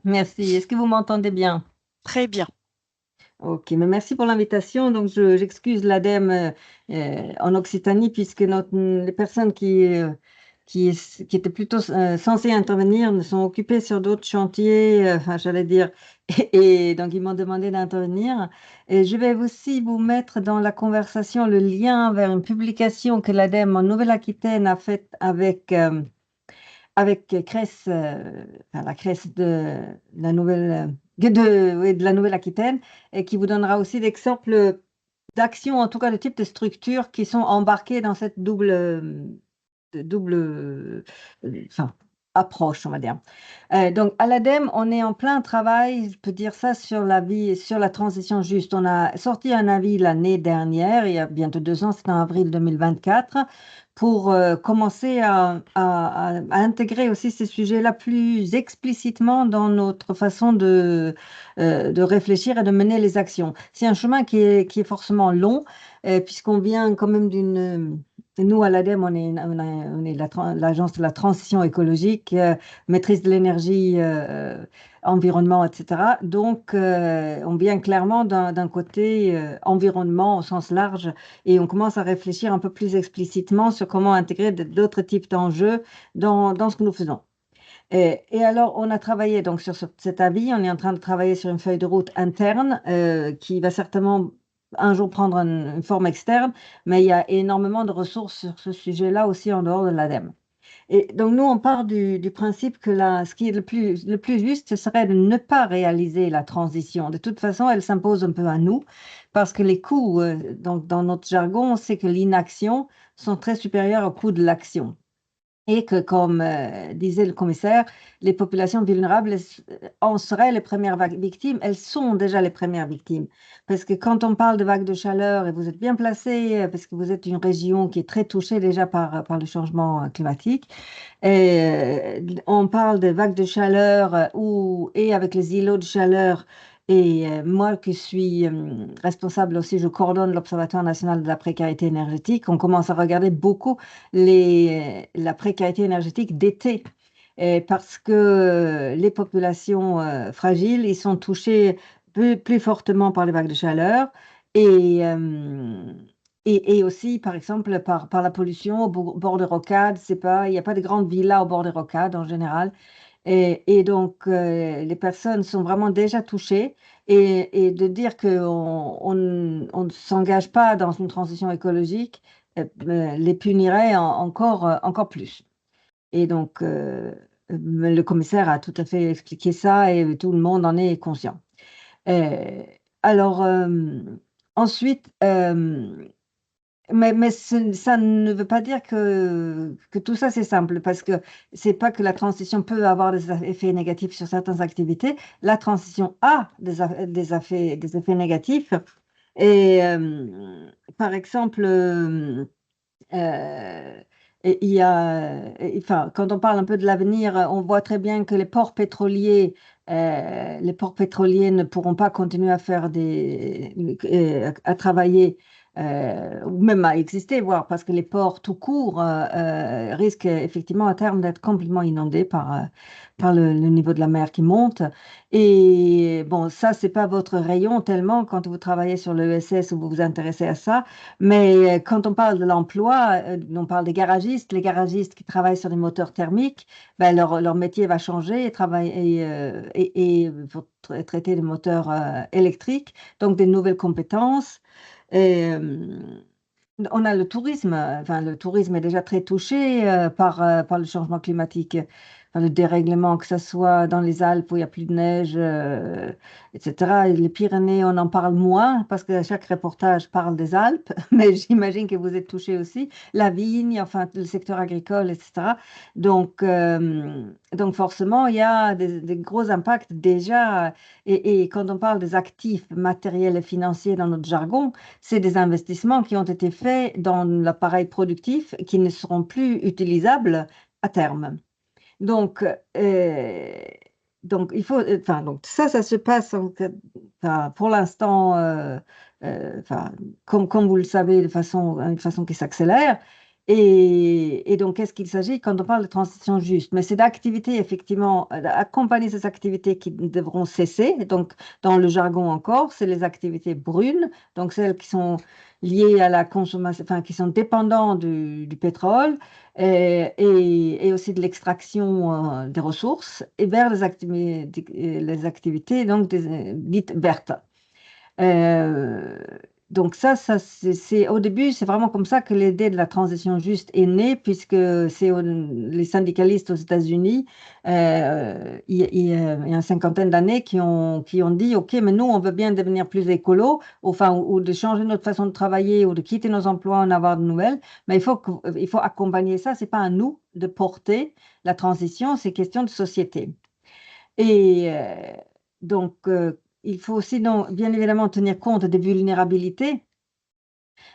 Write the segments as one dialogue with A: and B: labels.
A: Merci. Est-ce que vous m'entendez bien?
B: Très bien.
A: Ok, mais merci pour l'invitation. Donc, j'excuse l'ADEME en Occitanie puisque les personnes qui étaient plutôt censées intervenir ne sont occupées sur d'autres chantiers, enfin, j'allais dire, et donc ils m'ont demandé d'intervenir. Et je vais aussi vous mettre dans la conversation le lien vers une publication que l'ADEME en Nouvelle-Aquitaine a faite avec CRES, enfin, la CRES de la oui, de la Nouvelle-Aquitaine, et qui vous donnera aussi d'exemples d'actions, en tout cas de type de structures qui sont embarquées dans cette double enfin, approche, on va dire. Donc, à l'ADEME, on est en plein travail, je peux dire ça, sur la vie, sur la transition juste. On a sorti un avis l'année dernière, il y a bientôt 2 ans, c'était en avril 2024, pour commencer à intégrer aussi ces sujets-là plus explicitement dans notre façon de réfléchir et de mener les actions. C'est un chemin qui est forcément long, puisqu'on vient quand même d'une... Nous, à l'ADEME, on est l'agence de la transition écologique, maîtrise de l'énergie, environnement, etc. Donc, on vient clairement d'un côté environnement au sens large et on commence à réfléchir un peu plus explicitement sur comment intégrer d'autres types d'enjeux dans ce que nous faisons. Et alors, on a travaillé donc sur cet avis, on est en train de travailler sur une feuille de route interne qui va certainement un jour prendre une forme externe, mais il y a énormément de ressources sur ce sujet-là aussi en dehors de l'ADEME. Et donc, nous, on part du principe que ce qui est le plus juste, ce serait de ne pas réaliser la transition. De toute façon, elle s'impose un peu à nous, parce que les coûts, donc dans notre jargon, c'est que l'inaction sont très supérieurs aux coûts de l'action. Et que, comme disait le commissaire, les populations vulnérables en seraient les premières victimes. Elles sont déjà les premières victimes. Parce que quand on parle de vagues de chaleur, et vous êtes bien placé, parce que vous êtes une région qui est très touchée déjà par le changement climatique, et on parle de vagues de chaleur et avec les îlots de chaleur. Et moi qui suis responsable aussi, je coordonne l'Observatoire national de la précarité énergétique. On commence à regarder beaucoup la précarité énergétique d'été. Et parce que les populations fragiles, ils sont touchés plus fortement par les vagues de chaleur et, euh, et aussi, par exemple, par la pollution au bord des rocades. Il n'y a pas de grandes villas au bord des rocades en général. Et donc, les personnes sont vraiment déjà touchées. Et de dire qu'on ne s'engage pas dans une transition écologique les punirait encore plus. Et donc, le commissaire a tout à fait expliqué ça et tout le monde en est conscient. Euh, alors, ensuite, mais ça ne veut pas dire que tout ça c'est simple, parce que c'est pas que la transition peut avoir des effets négatifs sur certaines activités. La transition a des effets négatifs. Et par exemple, euh, et il y a, enfin, quand on parle un peu de l'avenir, on voit très bien que les ports pétroliers ne pourront pas continuer à faire à travailler ou même à exister, voire parce que les ports tout court risquent effectivement à terme d'être complètement inondés par le niveau de la mer qui monte. Et bon, ça, c'est pas votre rayon tellement quand vous travaillez sur le l'ESS ou vous vous intéressez à ça. Mais quand on parle de l'emploi, on parle des garagistes. Les garagistes qui travaillent sur des moteurs thermiques, ben, leur métier va changer et faut traiter des moteurs électriques, donc des nouvelles compétences. Et, on a le tourisme. Enfin, le tourisme est déjà très touché par le changement climatique, par le dérèglement, que ce soit dans les Alpes où il n'y a plus de neige, etc. Et les Pyrénées, on en parle moins parce que chaque reportage parle des Alpes, mais j'imagine que vous êtes touché aussi. La vigne, enfin, le secteur agricole, etc. Donc forcément, il y a des gros impacts déjà. Et quand on parle des actifs matériels et financiers dans notre jargon, c'est des investissements qui ont été faits dans l'appareil productif qui ne seront plus utilisables à terme. Donc, euh, donc il faut, enfin, donc ça se passe enfin, pour l'instant, enfin, comme vous le savez, une façon qui s'accélère. Et donc, qu'est-ce qu'il s'agit quand on parle de transition juste? Mais c'est d'activités, effectivement, d'accompagner ces activités qui devront cesser. Donc, dans le jargon encore, c'est les activités brunes, donc celles qui sont liées à la consommation, enfin, qui sont dépendantes du pétrole et aussi de l'extraction des ressources, et vers les activités donc, dites vertes. Euh, donc ça au début, c'est vraiment comme ça que l'idée de la transition juste est née, puisque les syndicalistes aux États-Unis, il y a une cinquantaine d'années, qui ont dit, OK, mais nous, on veut bien devenir plus écolo, enfin, ou de changer notre façon de travailler, ou de quitter nos emplois, en avoir de nouvelles, mais il faut accompagner ça. C'est pas à nous de porter la transition, c'est question de société. Et donc, il faut aussi, bien évidemment, tenir compte des vulnérabilités,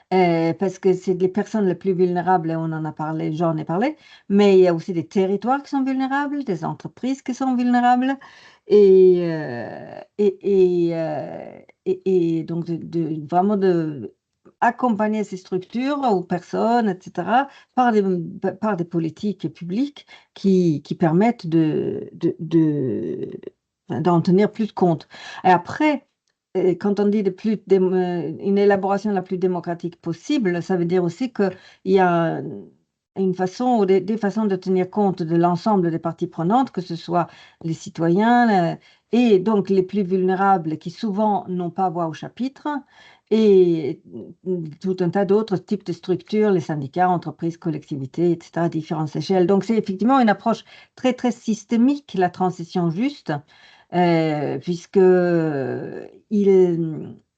A: parce que c'est les personnes les plus vulnérables, et on en a parlé, j'en ai parlé, mais il y a aussi des territoires qui sont vulnérables, des entreprises qui sont vulnérables, et donc vraiment de accompagner ces structures ou personnes, etc., par des politiques publiques qui permettent d'en tenir plus compte. Et après, quand on dit une élaboration la plus démocratique possible, ça veut dire aussi qu'il y a une façon ou des façons de tenir compte de l'ensemble des parties prenantes, que ce soit les citoyens et donc les plus vulnérables qui souvent n'ont pas voix au chapitre, et tout un tas d'autres types de structures, les syndicats, entreprises, collectivités, etc., à différentes échelles. Donc c'est effectivement une approche très, très systémique, la transition juste, puisque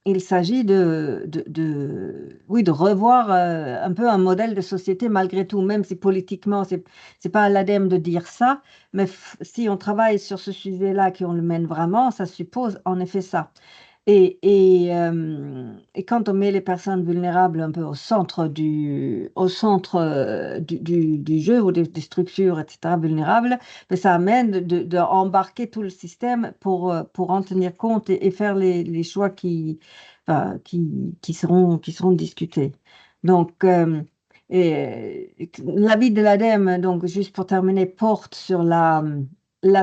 A: il s'agit oui, de revoir un peu un modèle de société malgré tout, même si politiquement, c'est pas à l'ADEME de dire ça, mais si on travaille sur ce sujet-là, qu'on le mène vraiment, ça suppose en effet ça. Et quand on met les personnes vulnérables un peu au centre du jeu, ou des structures, etc., vulnérables, ben ça amène d'embarquer tout le système pour en tenir compte et faire les choix enfin, qui seront discutés. Donc, l'avis de l'ADEME, donc juste pour terminer, porte sur la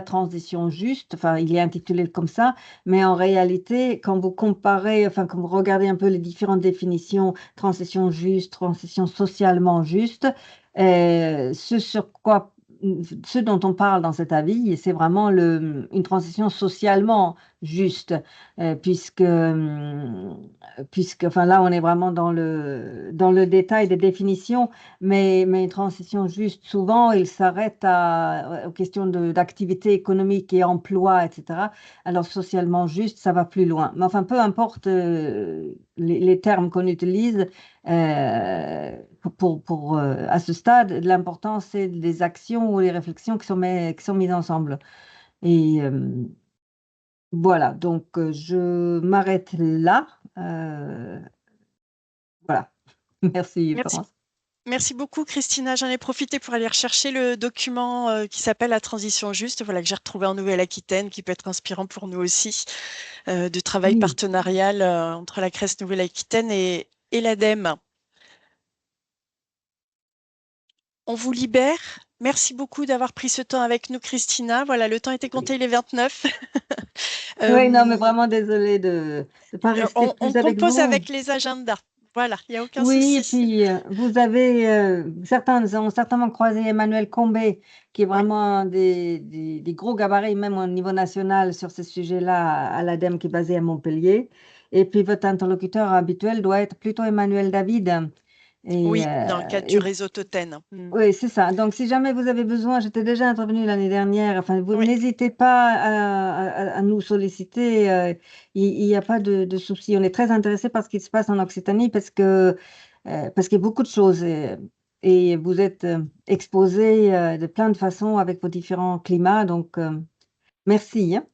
A: transition juste, enfin, il est intitulé comme ça, mais en réalité, quand vous comparez, enfin, quand vous regardez un peu les différentes définitions, transition juste, transition socialement juste, euh, ce sur quoi, ce dont on parle dans cet avis, c'est vraiment une transition socialement juste, puisque, enfin, là, on est vraiment dans le détail des définitions, mais une transition juste, souvent, il s'arrête aux questions d'activité économique et emploi, etc. Alors, socialement juste, ça va plus loin. Mais enfin, peu importe les termes qu'on utilise, à ce stade, l'important, c'est des actions ou les réflexions qui sont mises ensemble. Et voilà, donc je m'arrête là. Voilà. Merci,
B: Merci.
A: Florence.
B: Merci beaucoup, Christina. J'en ai profité pour aller rechercher le document qui s'appelle La transition juste, voilà, que j'ai retrouvé en Nouvelle-Aquitaine, qui peut être inspirant pour nous aussi, de travail
A: Oui.
B: partenarial entre la CRES Nouvelle-Aquitaine et l'ADEME. On vous libère. Merci beaucoup d'avoir pris ce temps avec nous, Christina. Voilà, le temps était compté, il est 29.
A: Oui, non, mais
B: Euh,
A: vraiment désolée de ne pas rester
B: on
A: plus avec
B: compose
A: vous.
B: avec les agendas. Voilà, il n'y a aucun
A: Oui, et
B: souci.
A: puis certains ont certainement croisé Emmanuel Combet, qui est
B: Oui.
A: vraiment des gros gabarits, même au niveau national, sur ces sujets-là, à l'ADEME, qui est basé à Montpellier. Et puis votre interlocuteur habituel doit être plutôt Emmanuel David. Et,
B: Oui, dans le cadre du
A: et
B: réseau Toten. Hmm.
A: oui, c'est ça. Donc, si jamais vous avez besoin, j'étais déjà intervenue l'année dernière. Enfin, vous
B: Oui.
A: n'hésitez pas à nous solliciter. Il n'y a pas de souci. On est très intéressés par ce qui se passe en Occitanie, parce qu'il y a beaucoup de choses, et vous êtes exposés de plein de façons avec vos différents climats. Donc, merci, hein.